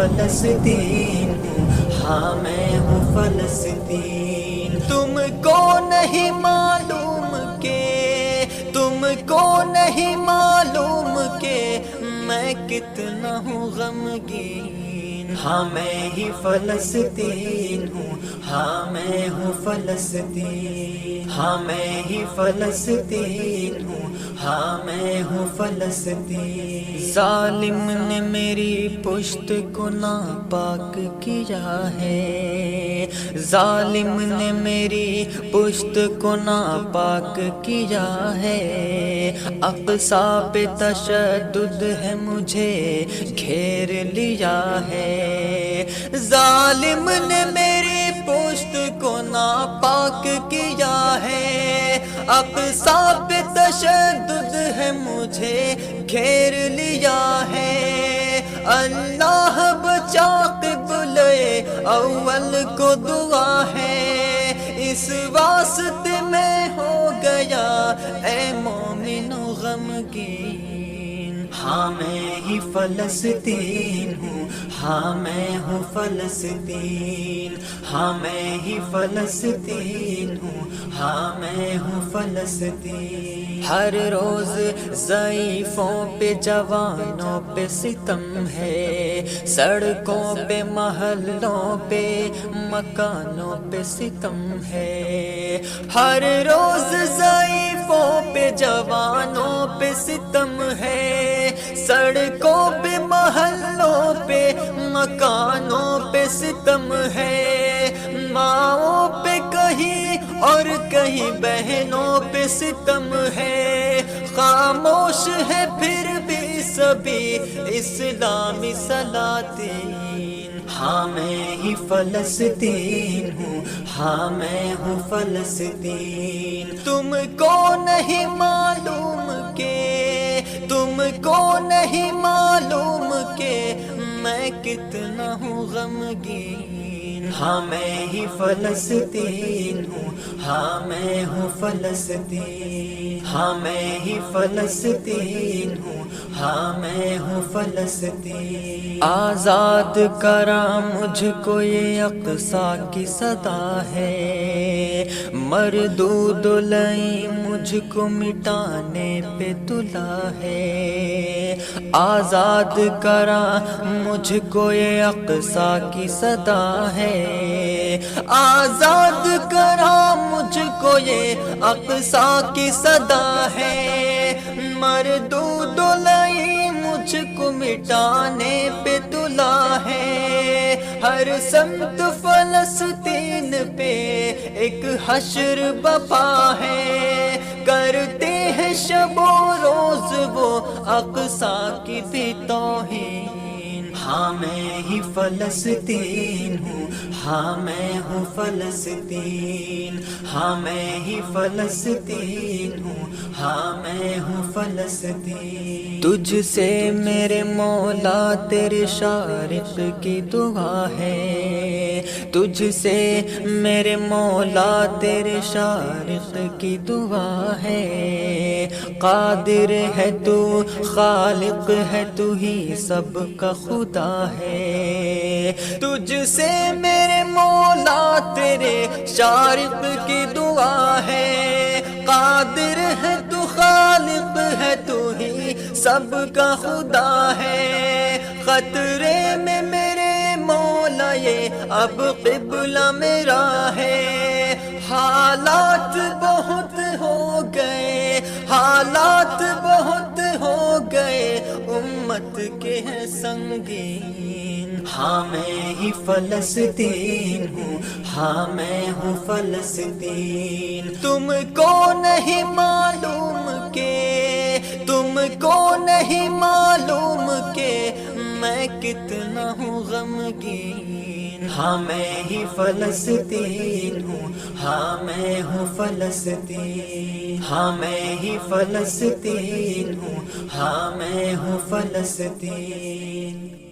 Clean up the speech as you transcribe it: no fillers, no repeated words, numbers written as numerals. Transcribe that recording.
فلسطین ہوں، ہاں میں ہوں فلسطین۔ تم کو نہیں معلوم کہ تم کو نہیں معلوم کہ میں کتنا ہوں غمگین، ہاں میں ہی فلسطین ہوں، ہاں میں ہوں فلسطین، ہاں میں ہی فلسطین ہوں، ہاں میں ہوں فلسطین۔ ظالم نے میری پشت کو ناپاک کیا ہے، ظالم نے میری پشت کو ناپاک کیا ہے، اقصی پہ تشدد ہے مجھے گھیر لیا ہے، ظالم نے میری پشت کو ناپاک کیا ہے، اقصی پہ تشدد ہے مجھے گھیر لیا ہے، اللہ بچا قبلے اول کو دعا ہے، اس واسطے میں ہو گیا اے مومن غمگین، ہاں میں ہی فلسطین ہوں، ہاں میں ہوں فلسطین، ہاں میں ہی فلسطین ہوں، ہاں میں ہوں فلسطین۔ ہر روز ضعیفوں پہ جوانوں پہ ستم ہے، سڑکوں پہ محلوں پہ مکانوں پہ ستم ہے، ہر روز ضعیفوں پہ جوانوں پہ ستم ہے، سڑکوں پہ محلوں پہ مکانوں پہ ستم ہے، ماؤں پہ کہیں اور کہیں بہنوں پہ ستم ہے، خاموش ہے پھر بھی سبھی اسلامی سلاطین، ہاں میں ہی فلسطین ہوں، ہاں میں ہوں فلسطین۔ تم کو نہیں معلوم کہ تم کو نہیں معلوم کہ میں کتنا ہوں غمگین، ہاں میں ہی فلسطین ہوں، ہاں میں ہوں فلسطین، ہاں میں ہی فلسطین ہوں، ہاں میں ہوں فلسطین۔ آزاد کرا مجھ کو یہ اقصی کی صدا ہے، مردود لئی مجھ کو مٹانے پہ تلا ہے، آزاد کرا مجھ کو یہ اقصی کی صدا ہے، آزاد کرا مجھ کو یہ اقصی کی صدا ہے، مردود لئی مجھ کو مٹانے پہ تلا ہے، ہر سمت فلسطین پہ ایک حشر بپا ہے، کرتے ہیں شب و روز وہ اقصی کی بھی توہین، ہاں میں ہی فلسطین ہوں، ہاں میں ہوں فلسطین، ہاں میں ہی فلسطین ہوں، ہاں میں ہوں فلسطین۔ تجھ سے میرے مولا تیرے شارق کی دعا ہے، تجھ سے میرے مولا تیرے شارق کی دعا ہے، قادر ہے تو خالق ہے تو ہی سب کا خدا ہے، تجھ سے میرے مولا تیرے شارق کی دعا ہے، قادر ہے تو خالق ہے تو ہی سب کا خدا ہے، خطرے میں میرے مولا یہ اب قبلہ میرا ہے، حالات بہت ہو گئے، حالات بہت ہو گئے امت کے ہیں سنگین، ہاں میں ہی فلسطین ہوں، ہاں میں ہوں فلسطین۔ تم کو نہیں معلوم کہ تم کو نہیں معلوم کہ میں کتنا ہوں غمگین، ہاں میں ہی فلسطین ہوں، ہاں میں ہوں فلسطین، ہاں میں ہی فلسطین ہوں، ہاں میں ہوں فلسطین۔